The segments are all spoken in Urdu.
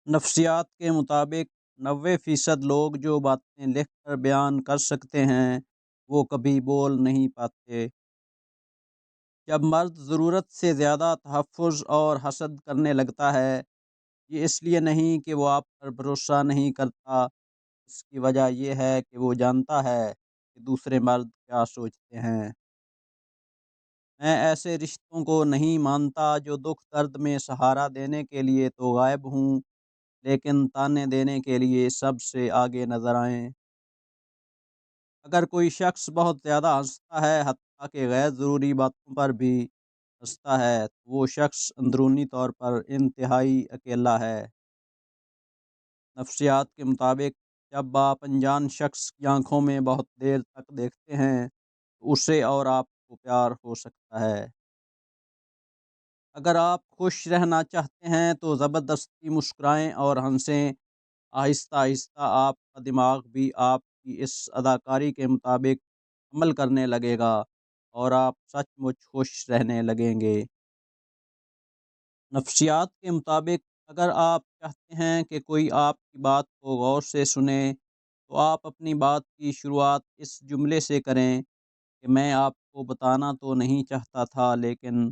نفسیات کے مطابق 90% لوگ جو باتیں لکھ کر بیان کر سکتے ہیں وہ کبھی بول نہیں پاتے۔ جب مرد ضرورت سے زیادہ تحفظ اور حسد کرنے لگتا ہے، یہ اس لیے نہیں کہ وہ آپ پر بھروسہ نہیں کرتا، اس کی وجہ یہ ہے کہ وہ جانتا ہے کہ دوسرے مرد کیا سوچتے ہیں۔ میں ایسے رشتوں کو نہیں مانتا جو دکھ درد میں سہارا دینے کے لیے تو غائب ہوں، لیکن تانے دینے کے لیے سب سے آگے نظر آئیں۔ اگر کوئی شخص بہت زیادہ ہنستا ہے، حتیٰ کہ غیر ضروری باتوں پر بھی ہنستا ہے، تو وہ شخص اندرونی طور پر انتہائی اکیلا ہے۔ نفسیات کے مطابق جب آپ انجان شخص کی آنکھوں میں بہت دیر تک دیکھتے ہیں تو اسے اور آپ کو پیار ہو سکتا ہے۔ اگر آپ خوش رہنا چاہتے ہیں تو زبردستی مسکرائیں اور ہنسیں۔ آہستہ آہستہ آپ کا دماغ بھی آپ کی اس اداکاری کے مطابق عمل کرنے لگے گا اور آپ سچ مچ خوش رہنے لگیں گے۔ نفسیات کے مطابق اگر آپ چاہتے ہیں کہ کوئی آپ کی بات کو غور سے سنے تو آپ اپنی بات کی شروعات اس جملے سے کریں کہ میں آپ کو بتانا تو نہیں چاہتا تھا، لیکن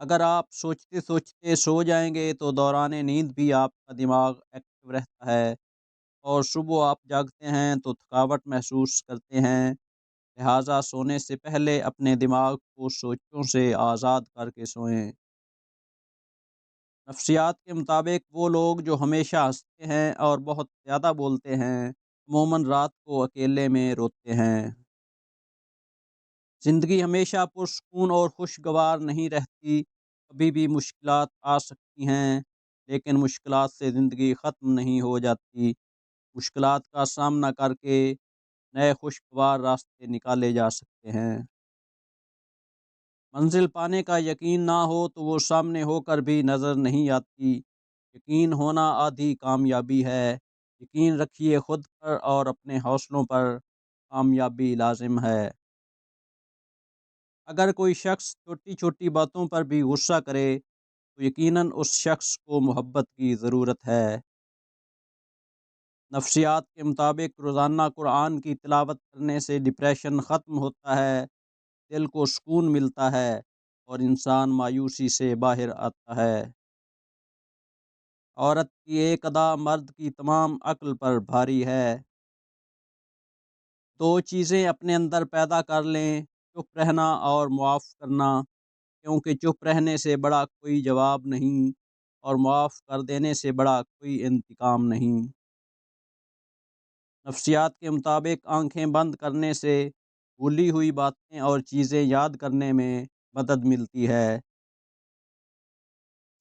اگر آپ سوچتے سوچتے سو جائیں گے تو دوران نیند بھی آپ کا دماغ ایکٹیو رہتا ہے، اور صبح آپ جاگتے ہیں تو تھکاوٹ محسوس کرتے ہیں۔ لہٰذا سونے سے پہلے اپنے دماغ کو سوچوں سے آزاد کر کے سوئیں۔ نفسیات کے مطابق وہ لوگ جو ہمیشہ ہنستے ہیں اور بہت زیادہ بولتے ہیں عموماً رات کو اکیلے میں روتے ہیں۔ زندگی ہمیشہ پرسکون اور خوشگوار نہیں رہتی، کبھی بھی مشکلات آ سکتی ہیں، لیکن مشکلات سے زندگی ختم نہیں ہو جاتی۔ مشکلات کا سامنا کر کے نئے خوشگوار راستے نکالے جا سکتے ہیں۔ منزل پانے کا یقین نہ ہو تو وہ سامنے ہو کر بھی نظر نہیں آتی۔ یقین ہونا آدھی کامیابی ہے۔ یقین رکھیے خود پر اور اپنے حوصلوں پر، کامیابی لازم ہے۔ اگر کوئی شخص چھوٹی چھوٹی باتوں پر بھی غصہ کرے تو یقیناً اس شخص کو محبت کی ضرورت ہے۔ نفسیات کے مطابق روزانہ قرآن کی تلاوت کرنے سے ڈپریشن ختم ہوتا ہے، دل کو سکون ملتا ہے اور انسان مایوسی سے باہر آتا ہے۔ عورت کی ایک ادا مرد کی تمام عقل پر بھاری ہے۔ دو چیزیں اپنے اندر پیدا کر لیں، چپ رہنا اور معاف کرنا، کیونکہ چپ رہنے سے بڑا کوئی جواب نہیں اور معاف کر دینے سے بڑا کوئی انتقام نہیں۔ نفسیات کے مطابق آنکھیں بند کرنے سے بھولی ہوئی باتیں اور چیزیں یاد کرنے میں مدد ملتی ہے۔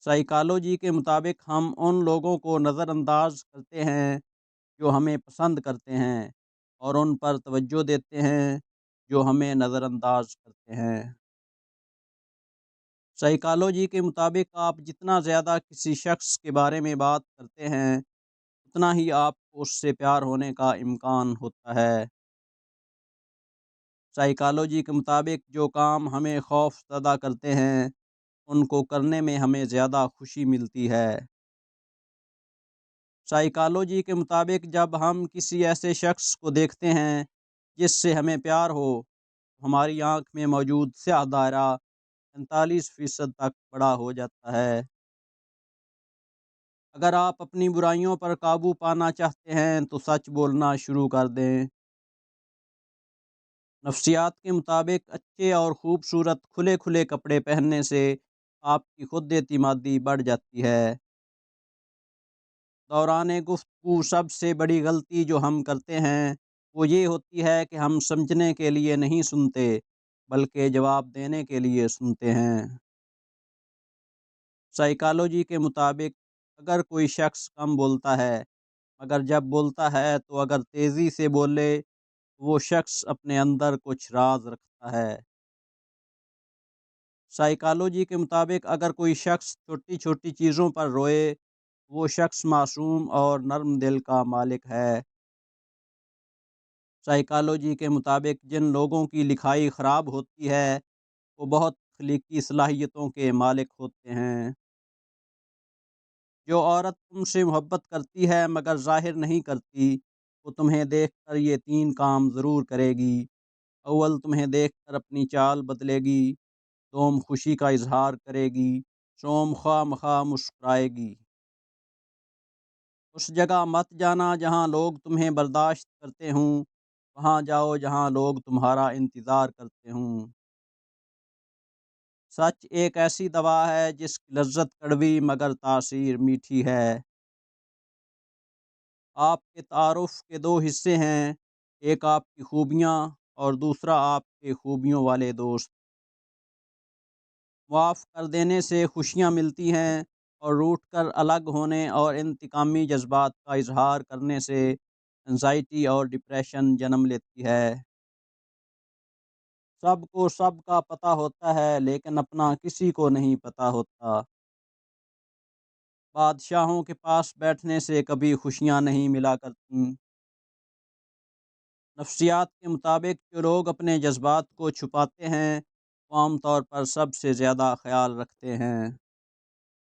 سائیکالوجی کے مطابق ہم ان لوگوں کو نظر انداز کرتے ہیں جو ہمیں پسند کرتے ہیں اور ان پر توجہ دیتے ہیں جو ہمیں نظر انداز کرتے ہیں۔ سائیکالوجی کے مطابق آپ جتنا زیادہ کسی شخص کے بارے میں بات کرتے ہیں اتنا ہی آپ کو اس سے پیار ہونے کا امکان ہوتا ہے۔ سائیکالوجی کے مطابق جو کام ہمیں خوف زدہ کرتے ہیں ان کو کرنے میں ہمیں زیادہ خوشی ملتی ہے۔ سائیکالوجی کے مطابق جب ہم کسی ایسے شخص کو دیکھتے ہیں جس سے ہمیں پیار ہو، ہماری آنکھ میں موجود سیاہ دائرہ 45% تک بڑا ہو جاتا ہے۔ اگر آپ اپنی برائیوں پر قابو پانا چاہتے ہیں تو سچ بولنا شروع کر دیں۔ نفسیات کے مطابق اچھے اور خوبصورت کھلے کھلے کپڑے پہننے سے آپ کی خود اعتمادی بڑھ جاتی ہے۔ دوران گفتگو سب سے بڑی غلطی جو ہم کرتے ہیں وہ یہ ہوتی ہے کہ ہم سمجھنے کے لیے نہیں سنتے بلکہ جواب دینے کے لیے سنتے ہیں۔ سائیکالوجی کے مطابق اگر کوئی شخص کم بولتا ہے مگر جب بولتا ہے تو اگر تیزی سے بولے وہ شخص اپنے اندر کچھ راز رکھتا ہے۔ سائیکالوجی کے مطابق اگر کوئی شخص چھوٹی چھوٹی چیزوں پر روئے وہ شخص معصوم اور نرم دل کا مالک ہے۔ سائیکالوجی کے مطابق جن لوگوں کی لکھائی خراب ہوتی ہے وہ بہت تخلیقی صلاحیتوں کے مالک ہوتے ہیں۔ جو عورت تم سے محبت کرتی ہے مگر ظاہر نہیں کرتی، وہ تمہیں دیکھ کر یہ 3 کام ضرور کرے گی۔ اول، تمہیں دیکھ کر اپنی چال بدلے گی۔ دوم، خوشی کا اظہار کرے گی۔ سوم، خواہ مخواہ مسکرائے گی۔ اس جگہ مت جانا جہاں لوگ تمہیں برداشت کرتے ہوں، وہاں جاؤ جہاں لوگ تمہارا انتظار کرتے ہوں۔ سچ ایک ایسی دوا ہے جس کی لذت کڑوی مگر تاثیر میٹھی ہے۔ آپ کے تعارف کے 2 حصے ہیں، ایک آپ کی خوبیاں اور دوسرا آپ کے خوبیوں والے دوست۔ معاف کر دینے سے خوشیاں ملتی ہیں، اور روٹھ کر الگ ہونے اور انتقامی جذبات کا اظہار کرنے سے انزائٹی اور ڈپریشن جنم لیتی ہے۔ سب کو سب کا پتہ ہوتا ہے لیکن اپنا کسی کو نہیں پتہ ہوتا۔ بادشاہوں کے پاس بیٹھنے سے کبھی خوشیاں نہیں ملا کرتیں۔ نفسیات کے مطابق جو لوگ اپنے جذبات کو چھپاتے ہیں، وہ عام طور پر سب سے زیادہ خیال رکھتے ہیں۔